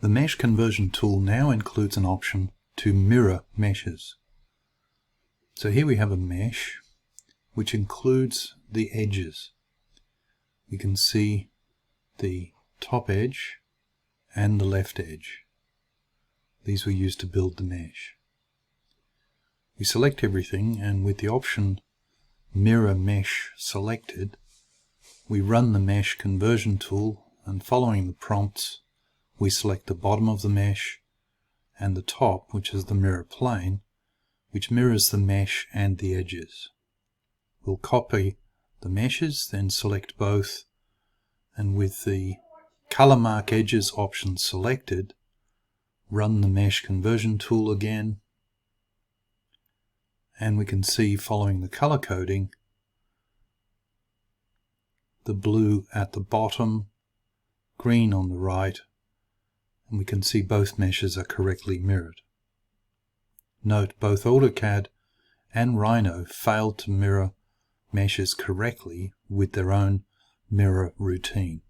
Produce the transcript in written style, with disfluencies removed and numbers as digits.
The Mesh Conversion tool now includes an option to mirror meshes. So here we have a mesh which includes the edges. We can see the top edge and the left edge. These were used to build the mesh. We select everything, and with the option Mirror Mesh selected, we run the Mesh Conversion tool, and following the prompts we select the bottom of the mesh and the top, which is the mirror plane, which mirrors the mesh and the edges. We'll copy the meshes, then select both, and with the Color Mark Edges option selected, run the Mesh Conversion tool again, and we can see, following the color coding, the blue at the bottom, green on the right, and we can see both meshes are correctly mirrored. Note, both AutoCAD and Rhino failed to mirror meshes correctly with their own mirror routine.